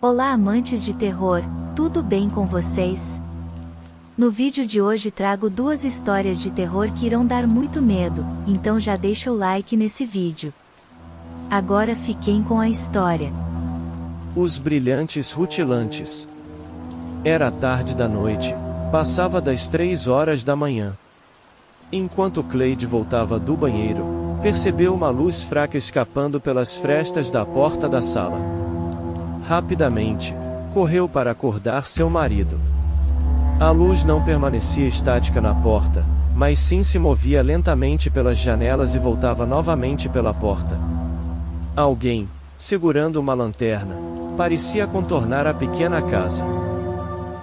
Olá amantes de terror, tudo bem com vocês? No vídeo de hoje trago duas histórias de terror que irão dar muito medo, então já deixa o like nesse vídeo. Agora fiquem com a história. Os brilhantes rutilantes. Era tarde da noite, passava das 3 horas da manhã. Enquanto Cleide voltava do banheiro, percebeu uma luz fraca escapando pelas frestas da porta da sala. Rapidamente, correu para acordar seu marido. A luz não permanecia estática na porta, mas sim se movia lentamente pelas janelas e voltava novamente pela porta. Alguém, segurando uma lanterna, parecia contornar a pequena casa.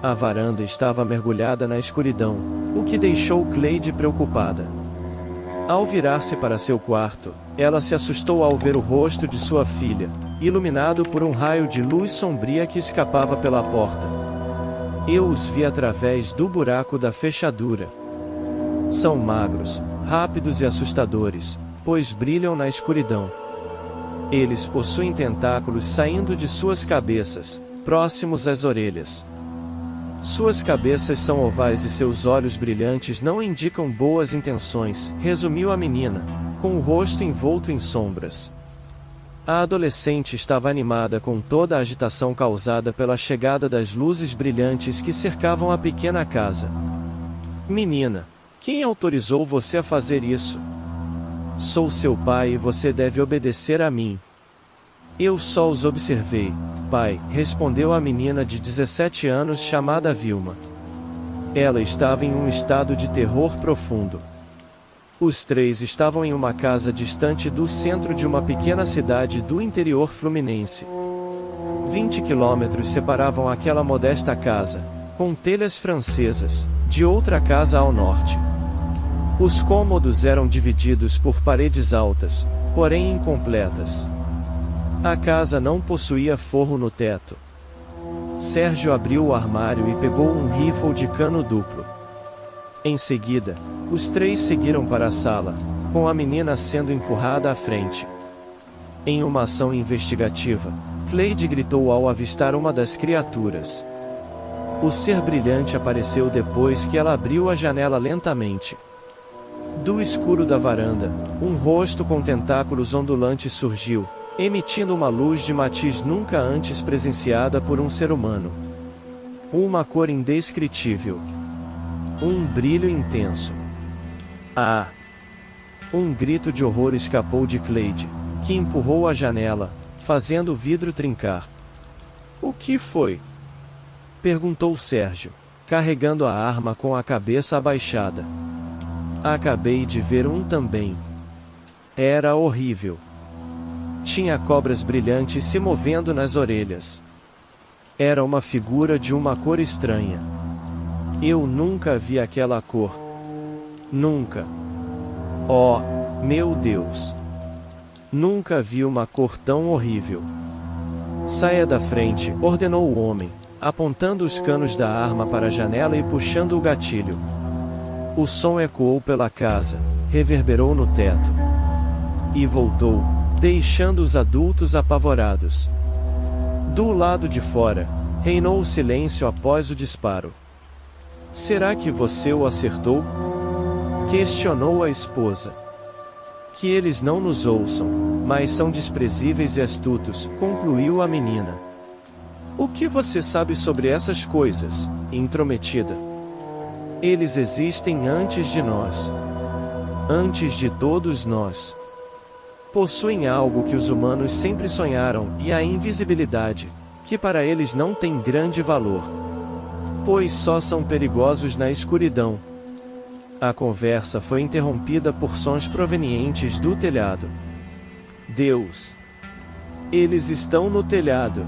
A varanda estava mergulhada na escuridão, o que deixou Cleide preocupada. Ao virar-se para seu quarto, ela se assustou ao ver o rosto de sua filha, iluminado por um raio de luz sombria que escapava pela porta. Eu os vi através do buraco da fechadura. São magros, rápidos e assustadores, pois brilham na escuridão. Eles possuem tentáculos saindo de suas cabeças, próximos às orelhas. Suas cabeças são ovais e seus olhos brilhantes não indicam boas intenções, resumiu a menina, com o rosto envolto em sombras. A adolescente estava animada com toda a agitação causada pela chegada das luzes brilhantes que cercavam a pequena casa. Menina, quem autorizou você a fazer isso? Sou seu pai e você deve obedecer a mim. Eu só os observei, pai, respondeu a menina de 17 anos chamada Vilma. Ela estava em um estado de terror profundo. Os três estavam em uma casa distante do centro de uma pequena cidade do interior fluminense. 20 quilômetros separavam aquela modesta casa, com telhas francesas, de outra casa ao norte. Os cômodos eram divididos por paredes altas, porém incompletas. A casa não possuía forro no teto. Sérgio abriu o armário e pegou um rifle de cano duplo. Em seguida, os três seguiram para a sala, com a menina sendo empurrada à frente. Em uma ação investigativa, Cleide gritou ao avistar uma das criaturas. O ser brilhante apareceu depois que ela abriu a janela lentamente. Do escuro da varanda, um rosto com tentáculos ondulantes surgiu, emitindo uma luz de matiz nunca antes presenciada por um ser humano. Uma cor indescritível. Um brilho intenso. Ah! Um grito de horror escapou de Cleide, que empurrou a janela, fazendo o vidro trincar. O que foi? Perguntou Sérgio, carregando a arma com a cabeça abaixada. Acabei de ver um também. Era horrível. Tinha cobras brilhantes se movendo nas orelhas. Era uma figura de uma cor estranha. Eu nunca vi aquela cor. Nunca. Oh, meu Deus! Nunca vi uma cor tão horrível. Saia da frente, ordenou o homem, apontando os canos da arma para a janela e puxando o gatilho. O som ecoou pela casa, reverberou no teto. E voltou, deixando os adultos apavorados. Do lado de fora, reinou o silêncio após o disparo. Será que você o acertou? Questionou a esposa. Que eles não nos ouçam, mas são desprezíveis e astutos, concluiu a menina. O que você sabe sobre essas coisas, intrometida? Eles existem antes de nós. Antes de todos nós. Possuem algo que os humanos sempre sonharam, e a invisibilidade, que para eles não tem grande valor. Pois só são perigosos na escuridão. A conversa foi interrompida por sons provenientes do telhado. Deus! Eles estão no telhado!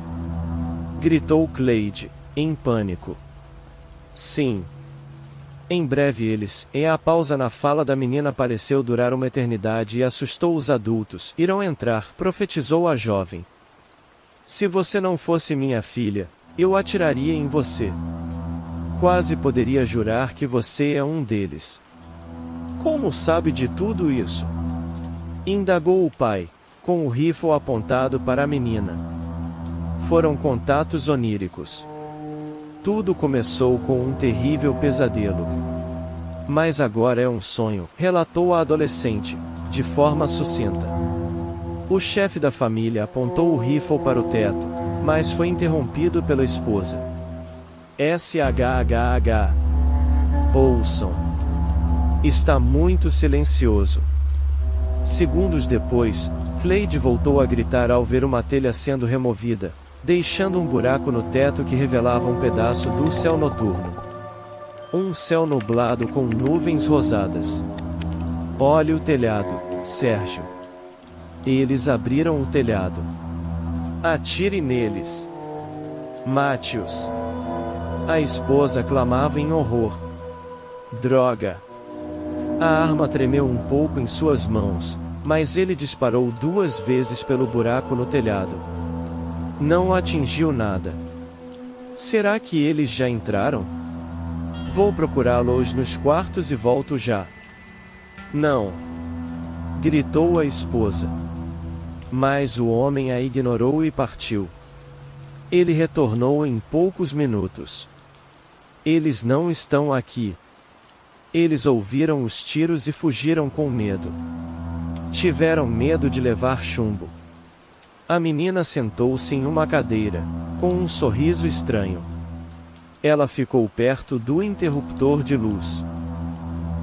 Gritou Cleide, em pânico. Sim. Em breve eles, e a pausa na fala da menina pareceu durar uma eternidade e assustou os adultos. Irão entrar, profetizou a jovem. Se você não fosse minha filha, eu atiraria em você. Quase poderia jurar que você é um deles. Como sabe de tudo isso? Indagou o pai, com o rifle apontado para a menina. Foram contatos oníricos. Tudo começou com um terrível pesadelo. Mas agora é um sonho, relatou a adolescente, de forma sucinta. O chefe da família apontou o rifle para o teto, mas foi interrompido pela esposa. SHHH. Ouçam. Está muito silencioso. Segundos depois, Cleide voltou a gritar ao ver uma telha sendo removida, deixando um buraco no teto que revelava um pedaço do céu noturno. Um céu nublado com nuvens rosadas. Olhe o telhado, Sérgio. Eles abriram o telhado. Atire neles. Mate-os. A esposa clamava em horror. Droga! A arma tremeu um pouco em suas mãos, mas ele disparou 2 vezes pelo buraco no telhado. Não atingiu nada. Será que eles já entraram? Vou procurá-los nos quartos e volto já. Não! Gritou a esposa. Mas o homem a ignorou e partiu. Ele retornou em poucos minutos. Eles não estão aqui. Eles ouviram os tiros e fugiram com medo. Tiveram medo de levar chumbo. A menina sentou-se em uma cadeira, com um sorriso estranho. Ela ficou perto do interruptor de luz.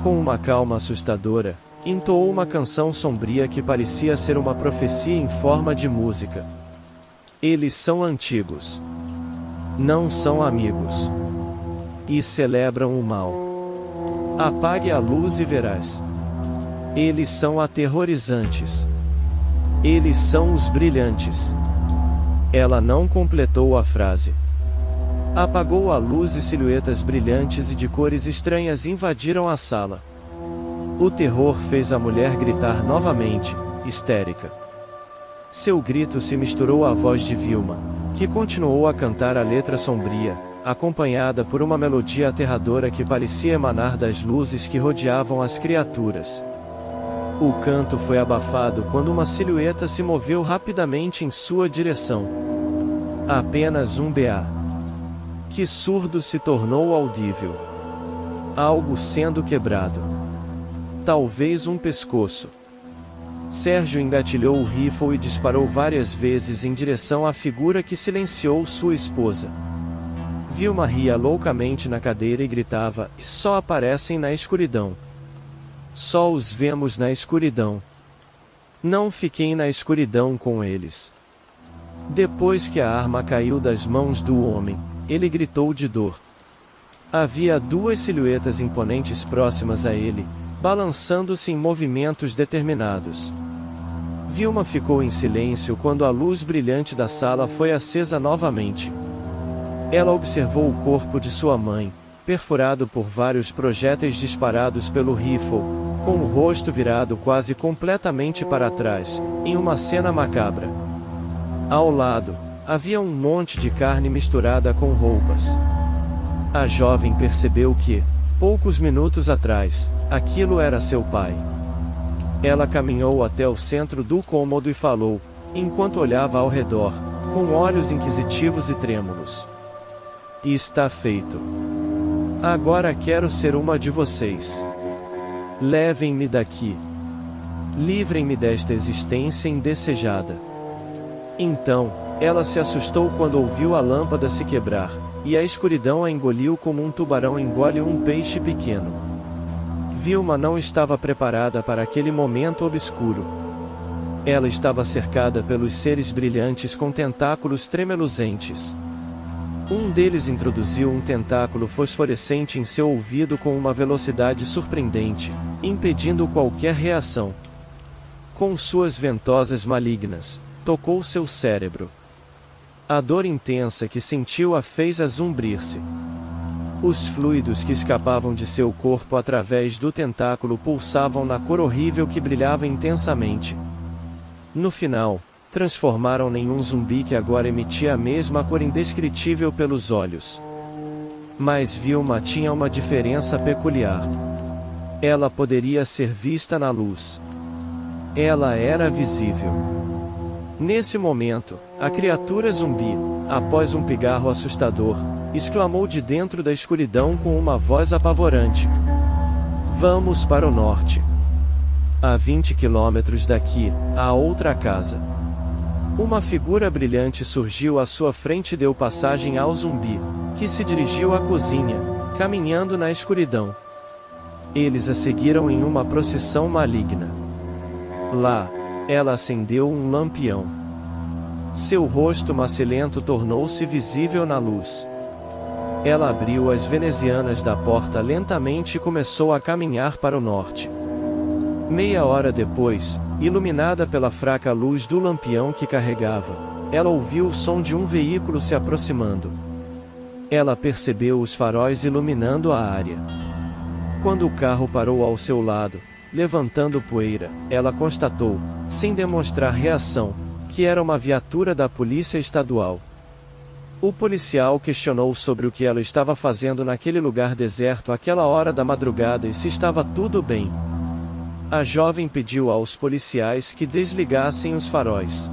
Com uma calma assustadora, entoou uma canção sombria que parecia ser uma profecia em forma de música. Eles são antigos. Não são amigos. E celebram o mal. Apague a luz e verás. Eles são aterrorizantes. Eles são os brilhantes. Ela não completou a frase. Apagou a luz e silhuetas brilhantes e de cores estranhas invadiram a sala. O terror fez a mulher gritar novamente, histérica. Seu grito se misturou à voz de Vilma, que continuou a cantar a letra sombria, acompanhada por uma melodia aterradora que parecia emanar das luzes que rodeavam as criaturas. O canto foi abafado quando uma silhueta se moveu rapidamente em sua direção. Apenas um BA. Que surdo se tornou audível. Algo sendo quebrado. Talvez um pescoço. Sérgio engatilhou o rifle e disparou várias vezes em direção à figura que silenciou sua esposa. Vilma ria loucamente na cadeira e gritava: só aparecem na escuridão. Só os vemos na escuridão. Não fiquem na escuridão com eles. Depois que a arma caiu das mãos do homem, ele gritou de dor. Havia 2 silhuetas imponentes próximas a ele, balançando-se em movimentos determinados. Vilma ficou em silêncio quando a luz brilhante da sala foi acesa novamente. Ela observou o corpo de sua mãe, perfurado por vários projéteis disparados pelo rifle, com o rosto virado quase completamente para trás, em uma cena macabra. Ao lado, havia um monte de carne misturada com roupas. A jovem percebeu que, poucos minutos atrás, aquilo era seu pai. Ela caminhou até o centro do cômodo e falou, enquanto olhava ao redor, com olhos inquisitivos e trêmulos. E está feito. Agora quero ser uma de vocês. Levem-me daqui. Livrem-me desta existência indesejada. Então, ela se assustou quando ouviu a lâmpada se quebrar, e a escuridão a engoliu como um tubarão engole um peixe pequeno. Vilma não estava preparada para aquele momento obscuro. Ela estava cercada pelos seres brilhantes com tentáculos tremeluzentes. Um deles introduziu um tentáculo fosforescente em seu ouvido com uma velocidade surpreendente, impedindo qualquer reação. Com suas ventosas malignas, tocou seu cérebro. A dor intensa que sentiu a fez azumbrir-se. Os fluidos que escapavam de seu corpo através do tentáculo pulsavam na cor horrível que brilhava intensamente. No final, transformaram-no em um zumbi que agora emitia a mesma cor indescritível pelos olhos. Mas Vilma tinha uma diferença peculiar. Ela poderia ser vista na luz. Ela era visível. Nesse momento, a criatura zumbi, após um pigarro assustador, exclamou de dentro da escuridão com uma voz apavorante: "Vamos para o norte. A 20 quilômetros daqui, há outra casa." Uma figura brilhante surgiu à sua frente e deu passagem ao zumbi, que se dirigiu à cozinha, caminhando na escuridão. Eles a seguiram em uma procissão maligna. Lá, ela acendeu um lampião. Seu rosto macilento tornou-se visível na luz. Ela abriu as venezianas da porta lentamente e começou a caminhar para o norte. Meia hora depois, iluminada pela fraca luz do lampião que carregava, ela ouviu o som de um veículo se aproximando. Ela percebeu os faróis iluminando a área. Quando o carro parou ao seu lado, levantando poeira, ela constatou, sem demonstrar reação, que era uma viatura da Polícia Estadual. O policial questionou sobre o que ela estava fazendo naquele lugar deserto àquela hora da madrugada e se estava tudo bem. A jovem pediu aos policiais que desligassem os faróis.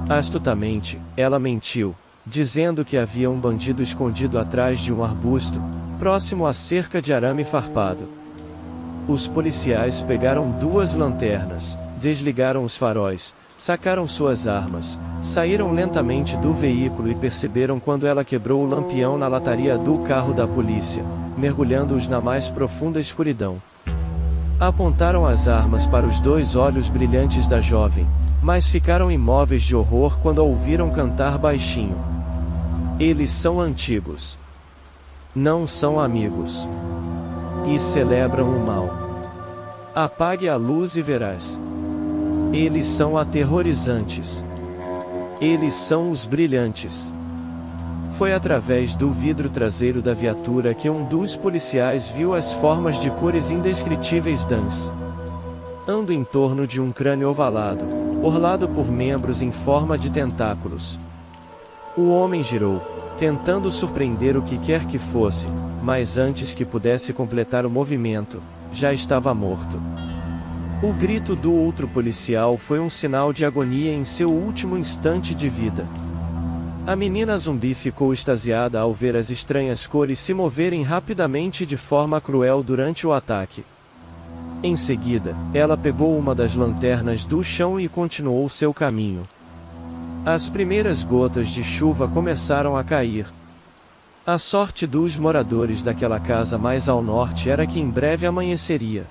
Astutamente, ela mentiu, dizendo que havia um bandido escondido atrás de um arbusto, próximo à cerca de arame farpado. Os policiais pegaram 2 lanternas, desligaram os faróis, sacaram suas armas, saíram lentamente do veículo e perceberam quando ela quebrou o lampião na lataria do carro da polícia, mergulhando-os na mais profunda escuridão. Apontaram as armas para os 2 olhos brilhantes da jovem, mas ficaram imóveis de horror quando a ouviram cantar baixinho: "Eles são antigos. Não são amigos. E celebram o mal. Apague a luz e verás. Eles são aterrorizantes. Eles são os brilhantes." Foi através do vidro traseiro da viatura que um dos policiais viu as formas de cores indescritíveis dançando em torno de um crânio ovalado, orlado por membros em forma de tentáculos. O homem girou, tentando surpreender o que quer que fosse, mas antes que pudesse completar o movimento, já estava morto. O grito do outro policial foi um sinal de agonia em seu último instante de vida. A menina zumbi ficou extasiada ao ver as estranhas cores se moverem rapidamente de forma cruel durante o ataque. Em seguida, ela pegou uma das lanternas do chão e continuou seu caminho. As primeiras gotas de chuva começaram a cair. A sorte dos moradores daquela casa mais ao norte era que em breve amanheceria.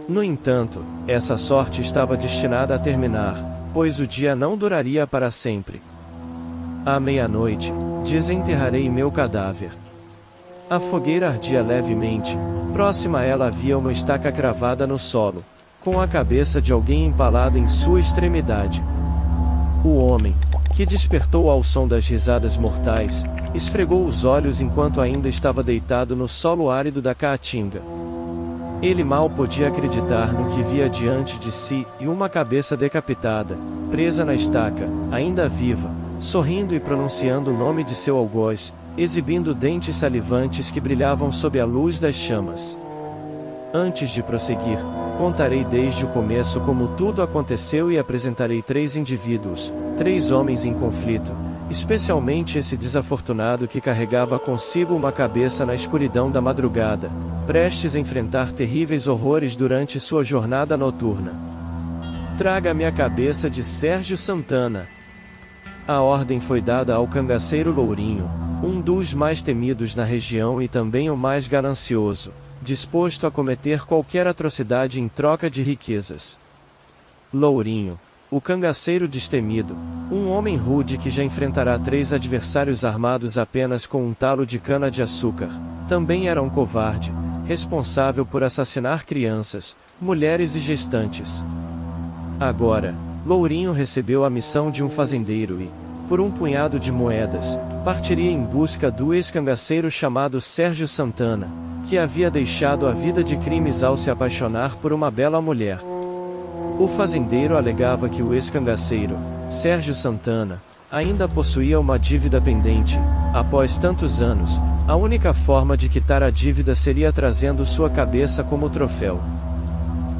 No entanto, essa sorte estava destinada a terminar, pois o dia não duraria para sempre. À meia-noite, desenterrarei meu cadáver. A fogueira ardia levemente, próxima a ela havia uma estaca cravada no solo, com a cabeça de alguém empalada em sua extremidade. O homem, que despertou ao som das risadas mortais, esfregou os olhos enquanto ainda estava deitado no solo árido da caatinga. Ele mal podia acreditar no que via diante de si, e uma cabeça decapitada, presa na estaca, ainda viva, sorrindo e pronunciando o nome de seu algoz, exibindo dentes salivantes que brilhavam sob a luz das chamas. Antes de prosseguir, contarei desde o começo como tudo aconteceu e apresentarei 3 indivíduos, 3 homens em conflito, especialmente esse desafortunado que carregava consigo uma cabeça na escuridão da madrugada, prestes a enfrentar terríveis horrores durante sua jornada noturna. Traga-me a cabeça de Sérgio Santana. A ordem foi dada ao cangaceiro Lourinho, um dos mais temidos na região e também o mais ganancioso, disposto a cometer qualquer atrocidade em troca de riquezas. Lourinho, o cangaceiro destemido, um homem rude que já enfrentará 3 adversários armados apenas com um talo de cana-de-açúcar, também era um covarde, responsável por assassinar crianças, mulheres e gestantes. Agora, Lourinho recebeu a missão de um fazendeiro e, por um punhado de moedas, partiria em busca do ex-cangaceiro chamado Sérgio Santana, que havia deixado a vida de crimes ao se apaixonar por uma bela mulher. O fazendeiro alegava que o ex-cangaceiro, Sérgio Santana, ainda possuía uma dívida pendente. Após tantos anos, a única forma de quitar a dívida seria trazendo sua cabeça como troféu.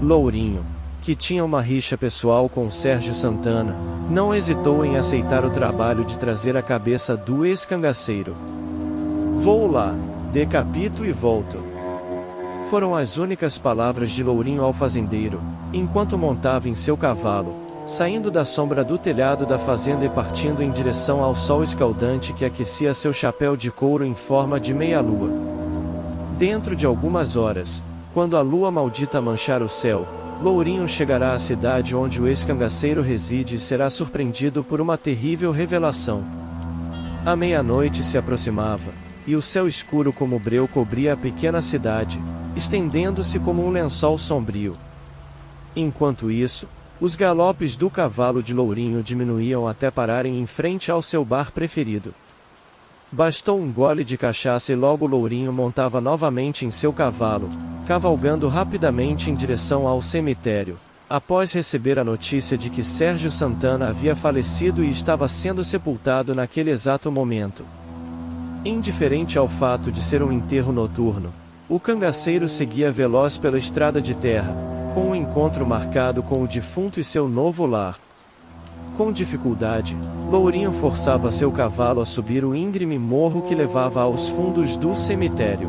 Lourinho, que tinha uma rixa pessoal com Sérgio Santana, não hesitou em aceitar o trabalho de trazer a cabeça do ex-cangaceiro. "Vou lá, decapito e volto." Foram as únicas palavras de Lourinho ao fazendeiro, enquanto montava em seu cavalo, saindo da sombra do telhado da fazenda e partindo em direção ao sol escaldante que aquecia seu chapéu de couro em forma de meia-lua. Dentro de algumas horas, quando a lua maldita manchar o céu, Lourinho chegará à cidade onde o ex-cangaceiro reside e será surpreendido por uma terrível revelação. A meia-noite se aproximava, e o céu escuro como breu cobria a pequena cidade, estendendo-se como um lençol sombrio. Enquanto isso, os galopes do cavalo de Lourinho diminuíam até pararem em frente ao seu bar preferido. Bastou um gole de cachaça e logo Lourinho montava novamente em seu cavalo, cavalgando rapidamente em direção ao cemitério, após receber a notícia de que Sérgio Santana havia falecido e estava sendo sepultado naquele exato momento. Indiferente ao fato de ser um enterro noturno, o cangaceiro seguia veloz pela estrada de terra, com um encontro marcado com o defunto e seu novo lar. Com dificuldade, Lourinho forçava seu cavalo a subir o íngreme morro que levava aos fundos do cemitério.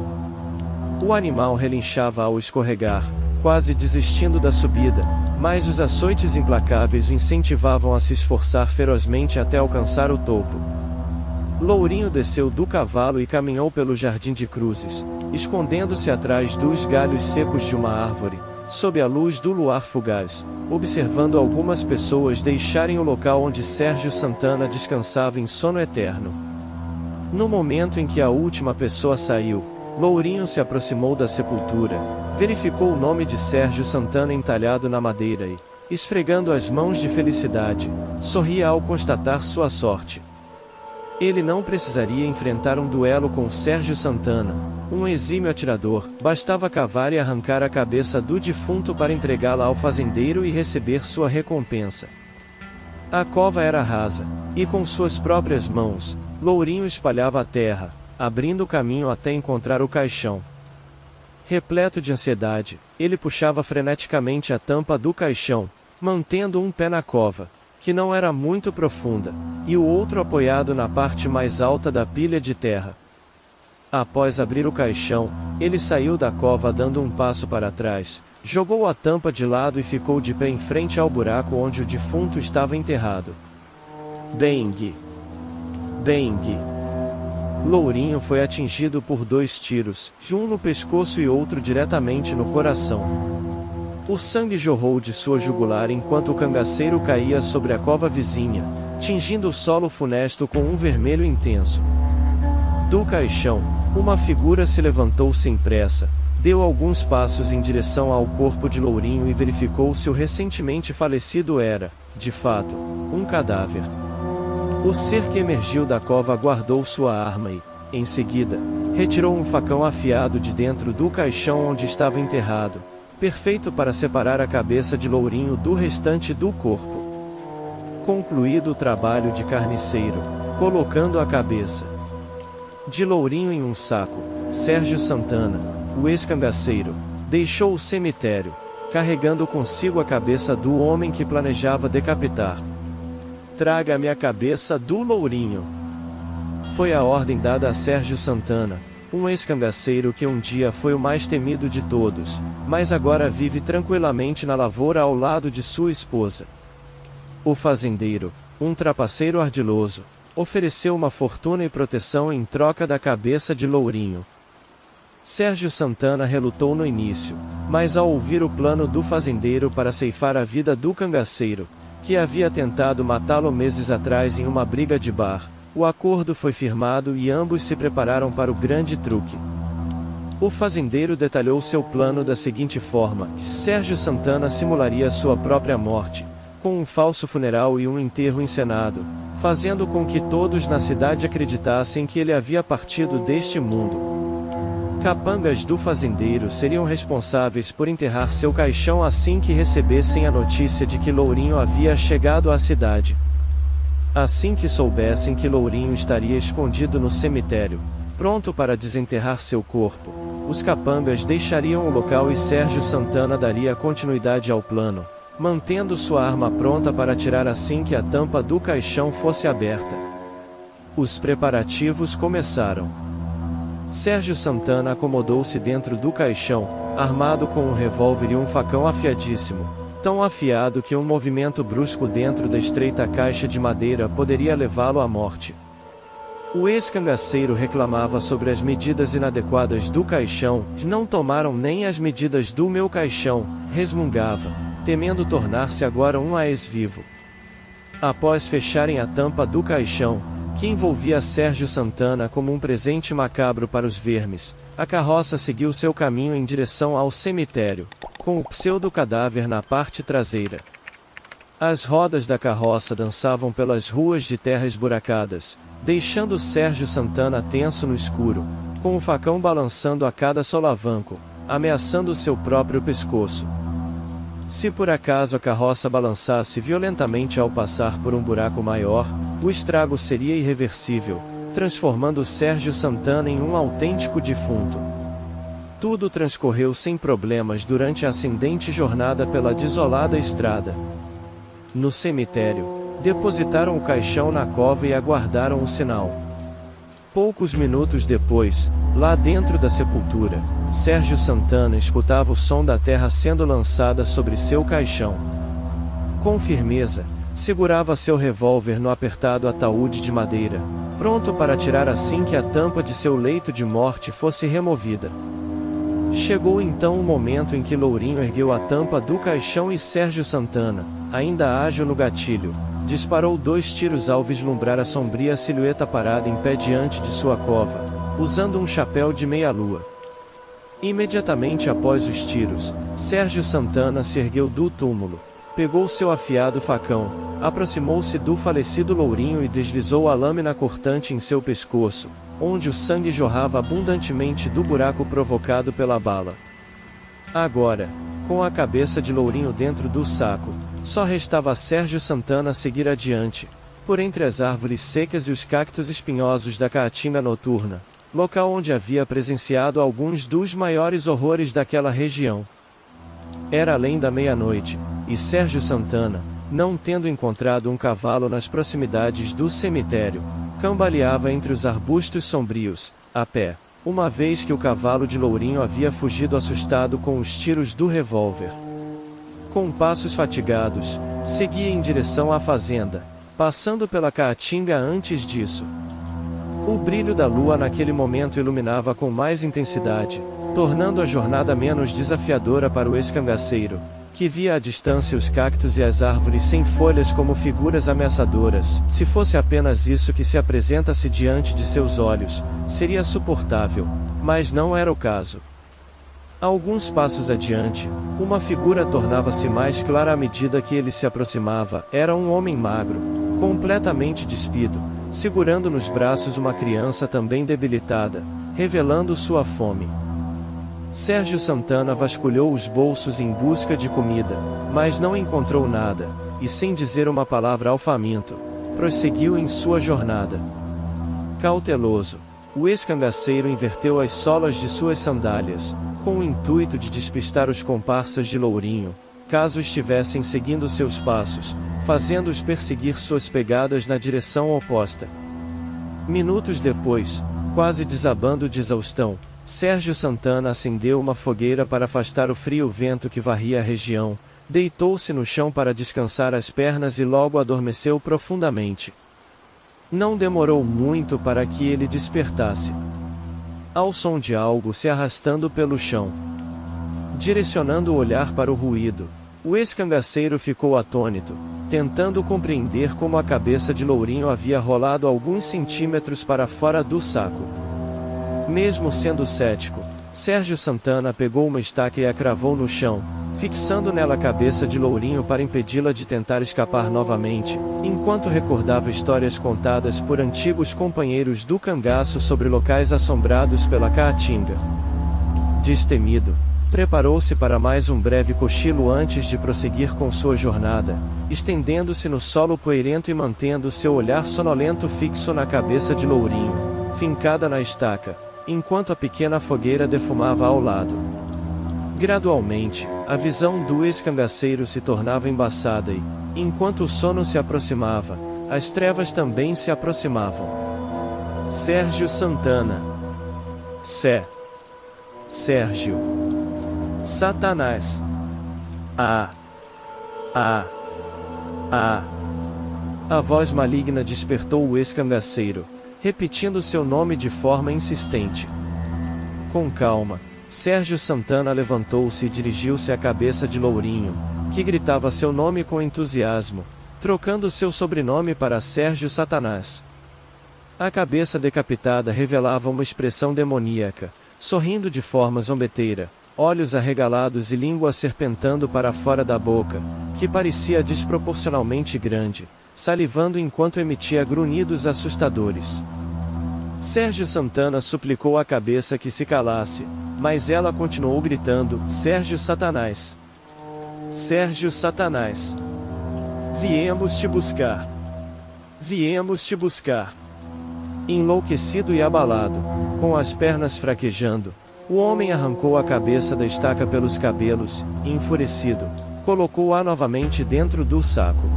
O animal relinchava ao escorregar, quase desistindo da subida, mas os açoites implacáveis o incentivavam a se esforçar ferozmente até alcançar o topo. Lourinho desceu do cavalo e caminhou pelo jardim de cruzes, escondendo-se atrás dos galhos secos de uma árvore, sob a luz do luar fugaz, observando algumas pessoas deixarem o local onde Sérgio Santana descansava em sono eterno. No momento em que a última pessoa saiu, Lourinho se aproximou da sepultura, verificou o nome de Sérgio Santana entalhado na madeira e, esfregando as mãos de felicidade, sorria ao constatar sua sorte. Ele não precisaria enfrentar um duelo com Sérgio Santana, um exímio atirador, bastava cavar e arrancar a cabeça do defunto para entregá-la ao fazendeiro e receber sua recompensa. A cova era rasa, e com suas próprias mãos, Lourinho espalhava a terra, abrindo caminho até encontrar o caixão. Repleto de ansiedade, ele puxava freneticamente a tampa do caixão, mantendo um pé na cova, que não era muito profunda, e o outro apoiado na parte mais alta da pilha de terra. Após abrir o caixão, ele saiu da cova dando um passo para trás, jogou a tampa de lado e ficou de pé em frente ao buraco onde o defunto estava enterrado. Bang! Bang! Lourinho foi atingido por 2 tiros, um no pescoço e outro diretamente no coração. O sangue jorrou de sua jugular enquanto o cangaceiro caía sobre a cova vizinha, tingindo o solo funesto com um vermelho intenso. Do caixão, uma figura se levantou sem pressa, deu alguns passos em direção ao corpo de Lourinho e verificou se o recentemente falecido era, de fato, um cadáver. O ser que emergiu da cova guardou sua arma e, em seguida, retirou um facão afiado de dentro do caixão onde estava enterrado, perfeito para separar a cabeça de Lourinho do restante do corpo. Concluído o trabalho de carniceiro, colocando a cabeça de Lourinho em um saco, Sérgio Santana, o ex-cangaceiro, deixou o cemitério, carregando consigo a cabeça do homem que planejava decapitar. "Traga-me a cabeça do Lourinho." Foi a ordem dada a Sérgio Santana, um ex-cangaceiro que um dia foi o mais temido de todos, mas agora vive tranquilamente na lavoura ao lado de sua esposa. O fazendeiro, um trapaceiro ardiloso, ofereceu uma fortuna e proteção em troca da cabeça de Lourinho. Sérgio Santana relutou no início, mas ao ouvir o plano do fazendeiro para ceifar a vida do cangaceiro, que havia tentado matá-lo meses atrás em uma briga de bar, o acordo foi firmado e ambos se prepararam para o grande truque. O fazendeiro detalhou seu plano da seguinte forma: Sérgio Santana simularia sua própria morte, com um falso funeral e um enterro encenado, fazendo com que todos na cidade acreditassem que ele havia partido deste mundo. Capangas do fazendeiro seriam responsáveis por enterrar seu caixão assim que recebessem a notícia de que Lourinho havia chegado à cidade. Assim que soubessem que Lourinho estaria escondido no cemitério, pronto para desenterrar seu corpo, os capangas deixariam o local e Sérgio Santana daria continuidade ao plano, mantendo sua arma pronta para atirar assim que a tampa do caixão fosse aberta. Os preparativos começaram. Sérgio Santana acomodou-se dentro do caixão, armado com um revólver e um facão afiadíssimo, tão afiado que um movimento brusco dentro da estreita caixa de madeira poderia levá-lo à morte. O ex-cangaceiro reclamava sobre as medidas inadequadas do caixão. Não tomaram nem as medidas do meu caixão, resmungava, temendo tornar-se agora um ex-vivo. Após fecharem a tampa do caixão, que envolvia Sérgio Santana como um presente macabro para os vermes, a carroça seguiu seu caminho em direção ao cemitério, com o pseudo-cadáver na parte traseira. As rodas da carroça dançavam pelas ruas de terra esburacadas, deixando Sérgio Santana tenso no escuro, com o facão balançando a cada solavanco, ameaçando seu próprio pescoço. Se por acaso a carroça balançasse violentamente ao passar por um buraco maior, o estrago seria irreversível, transformando Sérgio Santana em um autêntico defunto. Tudo transcorreu sem problemas durante a ascendente jornada pela desolada estrada. No cemitério, depositaram o caixão na cova e aguardaram o sinal. Poucos minutos depois, lá dentro da sepultura, Sérgio Santana escutava o som da terra sendo lançada sobre seu caixão. Com firmeza, segurava seu revólver no apertado ataúde de madeira, pronto para atirar assim que a tampa de seu leito de morte fosse removida. Chegou então o momento em que Lourinho ergueu a tampa do caixão e Sérgio Santana, ainda ágil no gatilho, disparou 2 tiros ao vislumbrar a sombria silhueta parada em pé diante de sua cova, usando um chapéu de meia-lua. Imediatamente após os tiros, Sérgio Santana se ergueu do túmulo, pegou seu afiado facão, aproximou-se do falecido Lourinho e deslizou a lâmina cortante em seu pescoço, onde o sangue jorrava abundantemente do buraco provocado pela bala. Agora, com a cabeça de Lourinho dentro do saco, só restava a Sérgio Santana seguir adiante, por entre as árvores secas e os cactos espinhosos da Caatinga noturna, local onde havia presenciado alguns dos maiores horrores daquela região. Era além da meia-noite, e Sérgio Santana, não tendo encontrado um cavalo nas proximidades do cemitério, cambaleava entre os arbustos sombrios, a pé, uma vez que o cavalo de Lourinho havia fugido assustado com os tiros do revólver. Com passos fatigados, seguia em direção à fazenda, passando pela Caatinga antes disso. O brilho da lua naquele momento iluminava com mais intensidade, tornando a jornada menos desafiadora para o ex-cangaceiro, que via à distância os cactos e as árvores sem folhas como figuras ameaçadoras. Se fosse apenas isso que se apresenta-se diante de seus olhos, seria suportável, mas não era o caso. Alguns passos adiante, uma figura tornava-se mais clara à medida que ele se aproximava. Era um homem magro, completamente despido, segurando nos braços uma criança também debilitada, revelando sua fome. Sérgio Santana vasculhou os bolsos em busca de comida, mas não encontrou nada, e sem dizer uma palavra ao faminto, prosseguiu em sua jornada. Cauteloso, o ex-cangaceiro inverteu as solas de suas sandálias, com o intuito de despistar os comparsas de Lourinho, caso estivessem seguindo seus passos, fazendo-os perseguir suas pegadas na direção oposta. Minutos depois, quase desabando de exaustão, Sérgio Santana acendeu uma fogueira para afastar o frio vento que varria a região, deitou-se no chão para descansar as pernas e logo adormeceu profundamente. Não demorou muito para que ele despertasse. Ao som de algo se arrastando pelo chão. Direcionando o olhar para o ruído, o ex-cangaceiro ficou atônito, tentando compreender como a cabeça de Lourinho havia rolado alguns centímetros para fora do saco. Mesmo sendo cético, Sérgio Santana pegou uma estaca e a cravou no chão, fixando nela a cabeça de Lourinho para impedi-la de tentar escapar novamente, enquanto recordava histórias contadas por antigos companheiros do cangaço sobre locais assombrados pela Caatinga. Destemido, preparou-se para mais um breve cochilo antes de prosseguir com sua jornada, estendendo-se no solo poeirento e mantendo seu olhar sonolento fixo na cabeça de Lourinho, fincada na estaca, enquanto a pequena fogueira defumava ao lado. Gradualmente, a visão do ex-cangaceiro se tornava embaçada e, enquanto o sono se aproximava, as trevas também se aproximavam. Sérgio Santana. Sérgio Satanás. A voz maligna despertou o ex-cangaceiro, repetindo seu nome de forma insistente. Com calma, Sérgio Santana levantou-se e dirigiu-se à cabeça de Lourinho, que gritava seu nome com entusiasmo, trocando seu sobrenome para Sérgio Satanás. A cabeça decapitada revelava uma expressão demoníaca, sorrindo de forma zombeteira, olhos arregalados e língua serpentando para fora da boca, que parecia desproporcionalmente grande, salivando enquanto emitia grunhidos assustadores. Sérgio Santana suplicou à cabeça que se calasse, mas ela continuou gritando: Sérgio Satanás! Sérgio Satanás! Viemos te buscar! Viemos te buscar! Enlouquecido e abalado, com as pernas fraquejando, o homem arrancou a cabeça da estaca pelos cabelos, e enfurecido, colocou-a novamente dentro do saco.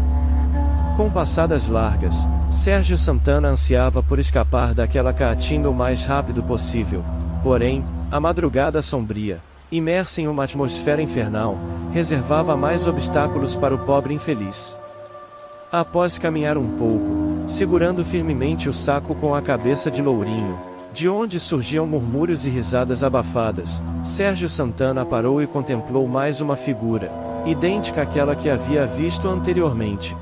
Com passadas largas, Sérgio Santana ansiava por escapar daquela caatinga o mais rápido possível. Porém, a madrugada sombria, imersa em uma atmosfera infernal, reservava mais obstáculos para o pobre infeliz. Após caminhar um pouco, segurando firmemente o saco com a cabeça de Lourinho, de onde surgiam murmúrios e risadas abafadas, Sérgio Santana parou e contemplou mais uma figura, idêntica àquela que havia visto anteriormente.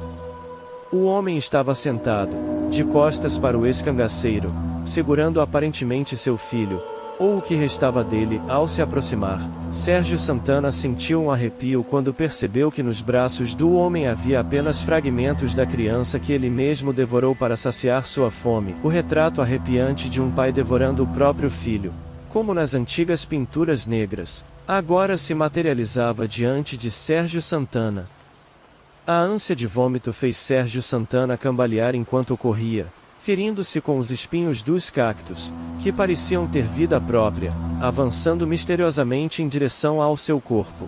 O homem estava sentado, de costas para o ex-cangaceiro, segurando aparentemente seu filho, ou o que restava dele. Ao se aproximar, Sérgio Santana sentiu um arrepio quando percebeu que nos braços do homem havia apenas fragmentos da criança que ele mesmo devorou para saciar sua fome, o retrato arrepiante de um pai devorando o próprio filho, como nas antigas pinturas negras, agora se materializava diante de Sérgio Santana. A ânsia de vômito fez Sérgio Santana cambalear enquanto corria, ferindo-se com os espinhos dos cactos, que pareciam ter vida própria, avançando misteriosamente em direção ao seu corpo.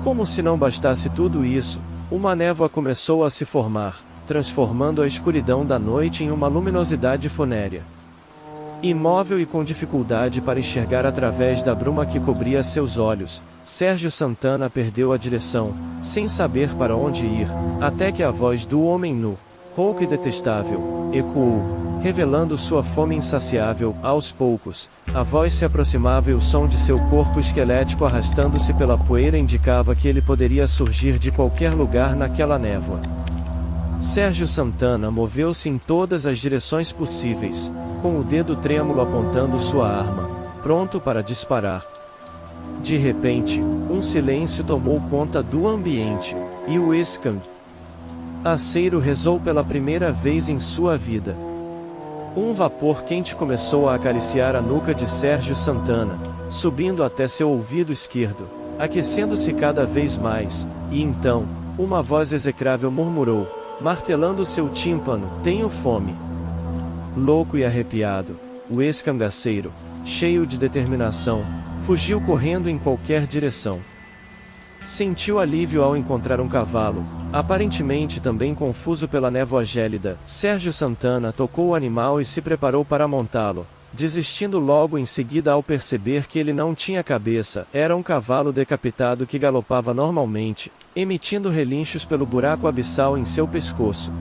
Como se não bastasse tudo isso, uma névoa começou a se formar, transformando a escuridão da noite em uma luminosidade funérea. Imóvel e com dificuldade para enxergar através da bruma que cobria seus olhos, Sérgio Santana perdeu a direção, sem saber para onde ir, até que a voz do homem nu, rouco e detestável, ecoou, revelando sua fome insaciável. Aos poucos, a voz se aproximava e o som de seu corpo esquelético arrastando-se pela poeira indicava que ele poderia surgir de qualquer lugar naquela névoa. Sérgio Santana moveu-se em todas as direções possíveis, com o dedo trêmulo apontando sua arma, pronto para disparar. De repente, um silêncio tomou conta do ambiente, e o ex-cangaceiro rezou pela primeira vez em sua vida. Um vapor quente começou a acariciar a nuca de Sérgio Santana, subindo até seu ouvido esquerdo, aquecendo-se cada vez mais, e então, uma voz execrável murmurou, martelando seu tímpano: tenho fome. Louco e arrepiado, o ex-cangaceiro, cheio de determinação, fugiu correndo em qualquer direção. Sentiu alívio ao encontrar um cavalo, aparentemente também confuso pela névoa gélida. Sérgio Santana tocou o animal e se preparou para montá-lo, desistindo logo em seguida ao perceber que ele não tinha cabeça. Era um cavalo decapitado que galopava normalmente, emitindo relinchos pelo buraco abissal em seu pescoço.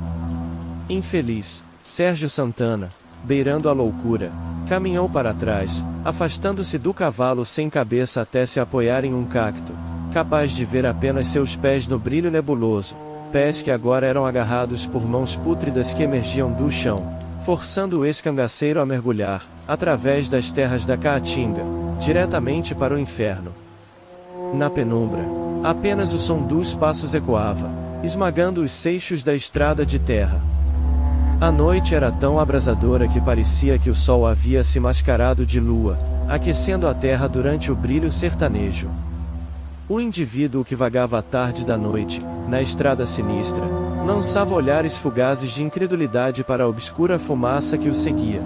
Infeliz, Sérgio Santana, beirando a loucura, caminhou para trás, afastando-se do cavalo sem cabeça até se apoiar em um cacto, capaz de ver apenas seus pés no brilho nebuloso, pés que agora eram agarrados por mãos pútridas que emergiam do chão, forçando o ex-cangaceiro a mergulhar, através das terras da Caatinga, diretamente para o inferno. Na penumbra, apenas o som dos passos ecoava, esmagando os seixos da estrada de terra. A noite era tão abrasadora que parecia que o sol havia se mascarado de lua, aquecendo a terra durante o brilho sertanejo. O indivíduo que vagava à tarde da noite, na estrada sinistra, lançava olhares fugazes de incredulidade para a obscura fumaça que o seguia.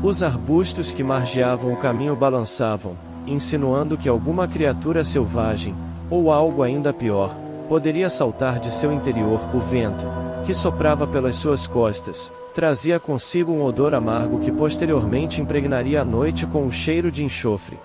Os arbustos que margeavam o caminho balançavam, insinuando que alguma criatura selvagem, ou algo ainda pior, poderia saltar de seu interior. O vento, que soprava pelas suas costas, trazia consigo um odor amargo que posteriormente impregnaria a noite com o cheiro de enxofre.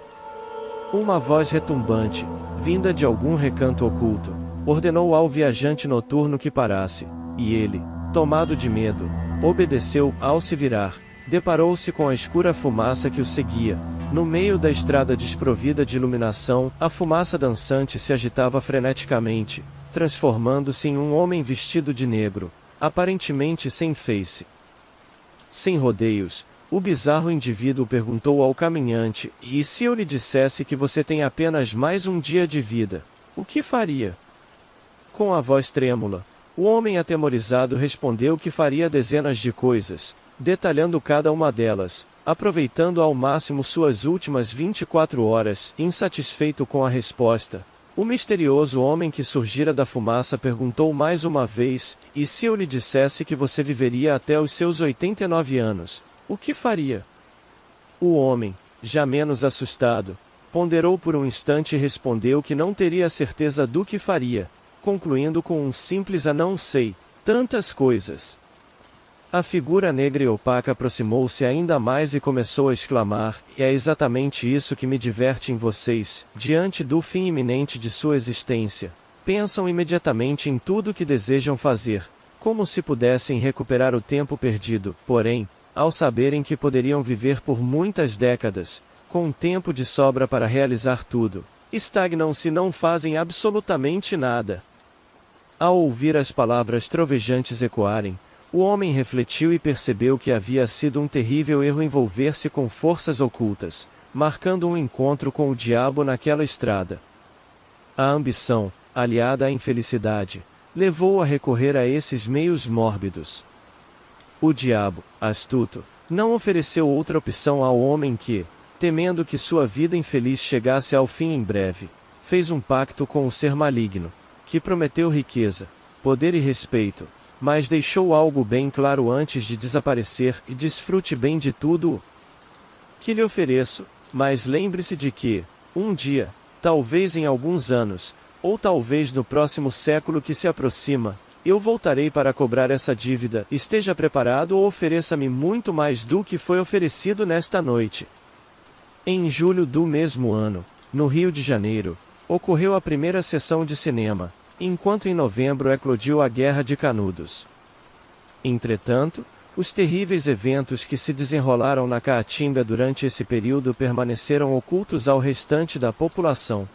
Uma voz retumbante, vinda de algum recanto oculto, ordenou ao viajante noturno que parasse, e ele, tomado de medo, obedeceu. Ao se virar, deparou-se com a escura fumaça que o seguia. No meio da estrada desprovida de iluminação, a fumaça dançante se agitava freneticamente, transformando-se em um homem vestido de negro, aparentemente sem face. Sem rodeios, o bizarro indivíduo perguntou ao caminhante: "E se eu lhe dissesse que você tem apenas mais um dia de vida, o que faria?" Com a voz trêmula, o homem atemorizado respondeu que faria dezenas de coisas, detalhando cada uma delas, aproveitando ao máximo suas últimas 24 horas. Insatisfeito com a resposta, o misterioso homem que surgira da fumaça perguntou mais uma vez: "E se eu lhe dissesse que você viveria até os seus 89 anos, o que faria?" O homem, já menos assustado, ponderou por um instante e respondeu que não teria certeza do que faria, concluindo com um simples "não sei, tantas coisas." A figura negra e opaca aproximou-se ainda mais e começou a exclamar: "É exatamente isso que me diverte em vocês. Diante do fim iminente de sua existência, pensam imediatamente em tudo o que desejam fazer, como se pudessem recuperar o tempo perdido. Porém, ao saberem que poderiam viver por muitas décadas, com tempo de sobra para realizar tudo, estagnam-se e não fazem absolutamente nada." Ao ouvir as palavras trovejantes ecoarem, o homem refletiu e percebeu que havia sido um terrível erro envolver-se com forças ocultas, marcando um encontro com o diabo naquela estrada. A ambição, aliada à infelicidade, levou-o a recorrer a esses meios mórbidos. O diabo, astuto, não ofereceu outra opção ao homem que, temendo que sua vida infeliz chegasse ao fim em breve, fez um pacto com o ser maligno, que prometeu riqueza, poder e respeito, mas deixou algo bem claro antes de desaparecer: "E desfrute bem de tudo o que lhe ofereço, mas lembre-se de que, um dia, talvez em alguns anos, ou talvez no próximo século que se aproxima, eu voltarei para cobrar essa dívida. Esteja preparado ou ofereça-me muito mais do que foi oferecido nesta noite." Em julho do mesmo ano, no Rio de Janeiro, ocorreu a primeira sessão de cinema, enquanto em novembro eclodiu a Guerra de Canudos. Entretanto, os terríveis eventos que se desenrolaram na Caatinga durante esse período permaneceram ocultos ao restante da população.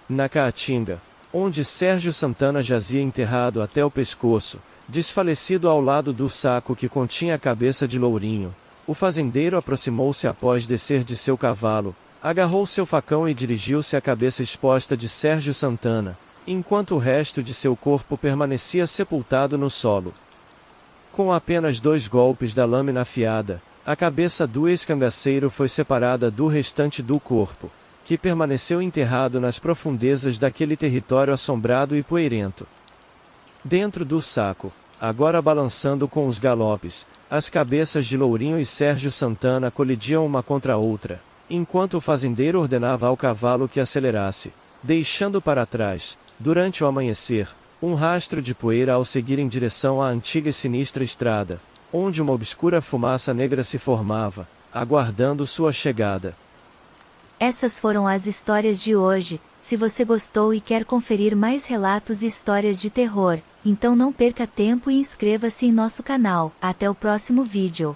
Na Caatinga, onde Sérgio Santana jazia enterrado até o pescoço, desfalecido ao lado do saco que continha a cabeça de Lourinho, o fazendeiro aproximou-se após descer de seu cavalo, agarrou seu facão e dirigiu-se à cabeça exposta de Sérgio Santana, enquanto o resto de seu corpo permanecia sepultado no solo. Com apenas 2 golpes da lâmina afiada, a cabeça do ex-cangaceiro foi separada do restante do corpo, que permaneceu enterrado nas profundezas daquele território assombrado e poeirento. Dentro do saco, agora balançando com os galopes, as cabeças de Lourinho e Sérgio Santana colidiam uma contra a outra, enquanto o fazendeiro ordenava ao cavalo que acelerasse, deixando para trás, durante o amanhecer, um rastro de poeira ao seguir em direção à antiga e sinistra estrada, onde uma obscura fumaça negra se formava, aguardando sua chegada. Essas foram as histórias de hoje. Se você gostou e quer conferir mais relatos e histórias de terror, então não perca tempo e inscreva-se em nosso canal. Até o próximo vídeo.